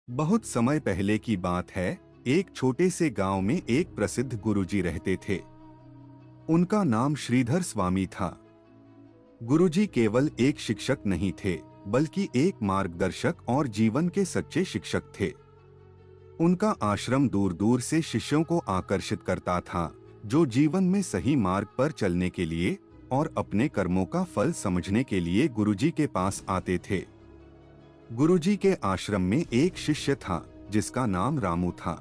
बहुत समय पहले की बात है। एक छोटे से गांव में एक प्रसिद्ध गुरुजी रहते थे। उनका नाम श्रीधर स्वामी था। गुरुजी केवल एक शिक्षक नहीं थे, बल्कि एक मार्गदर्शक और जीवन के सच्चे शिक्षक थे। उनका आश्रम दूर दूर से शिष्यों को आकर्षित करता था, जो जीवन में सही मार्ग पर चलने के लिए और अपने कर्मों का फल समझने के लिए गुरुजी के पास आते थे। गुरुजी के आश्रम में एक शिष्य था जिसका नाम रामू था।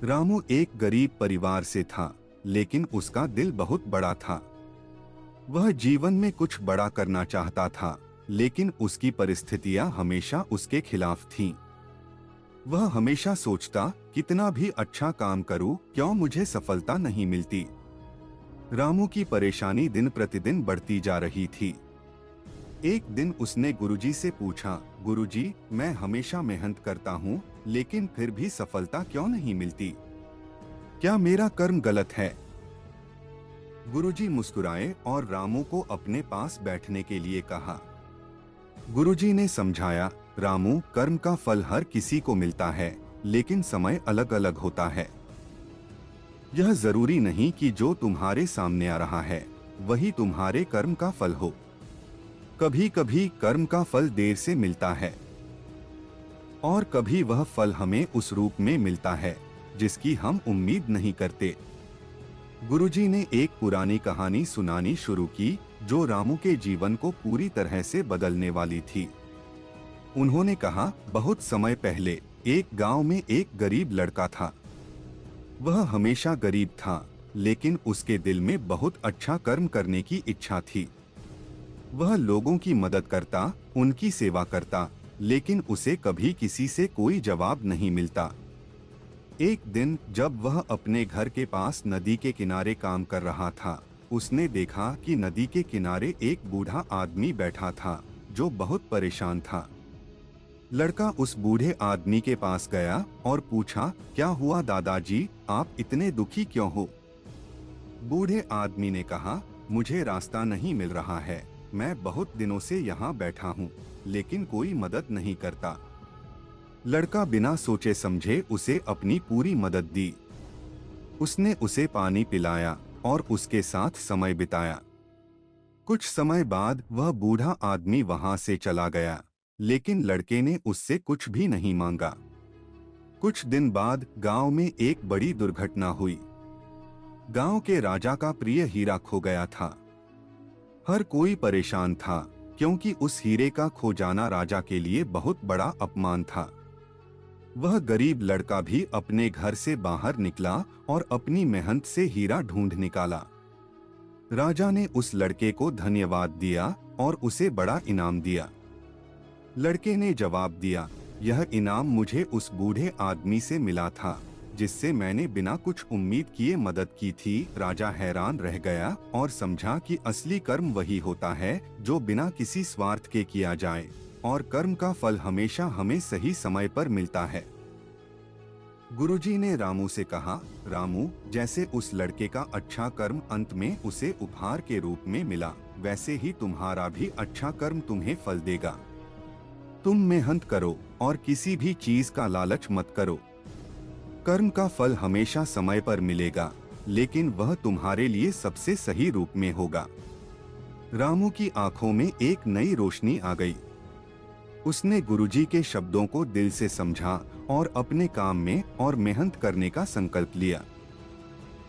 रामू एक गरीब परिवार से था, लेकिन उसका दिल बहुत बड़ा था। वह जीवन में कुछ बड़ा करना चाहता था, लेकिन उसकी परिस्थितियां हमेशा उसके खिलाफ थीं। वह हमेशा सोचता, कितना भी अच्छा काम करूं, क्यों मुझे सफलता नहीं मिलती। रामू की परेशानी दिन प्रतिदिन बढ़ती जा रही थी। एक दिन उसने गुरुजी से पूछा, गुरुजी, मैं हमेशा मेहनत करता हूँ, लेकिन फिर भी सफलता क्यों नहीं मिलती? क्या मेरा कर्म गलत है? गुरुजी मुस्कुराए और रामू को अपने पास बैठने के लिए कहा। गुरुजी ने समझाया, रामू, कर्म का फल हर किसी को मिलता है, लेकिन समय अलग अलग होता है। यह जरूरी नहीं कि जो तुम्हारे सामने आ रहा है वही तुम्हारे कर्म का फल हो। कभी कभी कर्म का फल देर से मिलता है, और कभी वह फल हमें उस रूप में मिलता है जिसकी हम उम्मीद नहीं करते। गुरुजी ने एक पुरानी कहानी सुनानी शुरू की, जो रामू के जीवन को पूरी तरह से बदलने वाली थी। उन्होंने कहा, बहुत समय पहले एक गांव में एक गरीब लड़का था। वह हमेशा गरीब था, लेकिन उसके दिल में बहुत अच्छा कर्म करने की इच्छा थी। वह लोगों की मदद करता, उनकी सेवा करता, लेकिन उसे कभी किसी से कोई जवाब नहीं मिलता। एक दिन जब वह अपने घर के पास नदी के किनारे काम कर रहा था, उसने देखा कि नदी के किनारे एक बूढ़ा आदमी बैठा था, जो बहुत परेशान था। लड़का उस बूढ़े आदमी के पास गया और पूछा, क्या हुआ दादाजी, आप इतने दुखी क्यों हो? बूढ़े आदमी ने कहा, मुझे रास्ता नहीं मिल रहा है। मैं बहुत दिनों से यहाँ बैठा हूँ, लेकिन कोई मदद नहीं करता। लड़का बिना सोचे समझे उसे अपनी पूरी मदद दी। उसने उसे पानी पिलाया और उसके साथ समय बिताया। कुछ समय बाद वह बूढ़ा आदमी वहां से चला गया, लेकिन लड़के ने उससे कुछ भी नहीं मांगा। कुछ दिन बाद गांव में एक बड़ी दुर्घटना हुई। गांव के राजा का प्रिय हीरा खो गया था। हर कोई परेशान था, क्योंकि उस हीरे का खो जाना राजा के लिए बहुत बड़ा अपमान था। वह गरीब लड़का भी अपने घर से बाहर निकला और अपनी मेहनत से हीरा ढूंढ निकाला। राजा ने उस लड़के को धन्यवाद दिया और उसे बड़ा इनाम दिया। लड़के ने जवाब दिया, यह इनाम मुझे उस बूढ़े आदमी से मिला था, जिससे मैंने बिना कुछ उम्मीद किए मदद की थी। राजा हैरान रह गया और समझा कि असली कर्म वही होता है जो बिना किसी स्वार्थ के किया जाए, और कर्म का फल हमेशा हमें सही समय पर मिलता है। गुरुजी ने रामू से कहा, रामू, जैसे उस लड़के का अच्छा कर्म अंत में उसे उपहार के रूप में मिला, वैसे ही तुम्हारा भी अच्छा कर्म तुम्हें फल देगा। तुम मेहनत करो और किसी भी चीज का लालच मत करो। कर्म का फल हमेशा समय पर मिलेगा, लेकिन वह तुम्हारे लिए सबसे सही रूप में होगा। रामू की आंखों में एक नई रोशनी आ गई। उसने गुरुजी के शब्दों को दिल से समझा और अपने काम में और मेहनत करने का संकल्प लिया।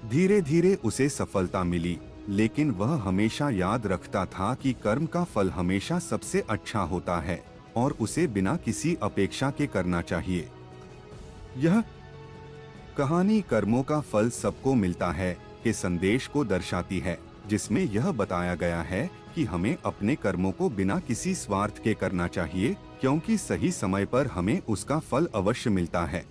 धीरे धीरे उसे सफलता मिली, लेकिन वह हमेशा याद रखता था कि कर्म का फल हमेशा सबसे अच्छा होता है और उसे बिना किसी अपेक्षा के करना चाहिए। यह कहानी कर्मों का फल सबको मिलता है के संदेश को दर्शाती है, जिसमें यह बताया गया है कि हमें अपने कर्मों को बिना किसी स्वार्थ के करना चाहिए, क्योंकि सही समय पर हमें उसका फल अवश्य मिलता है।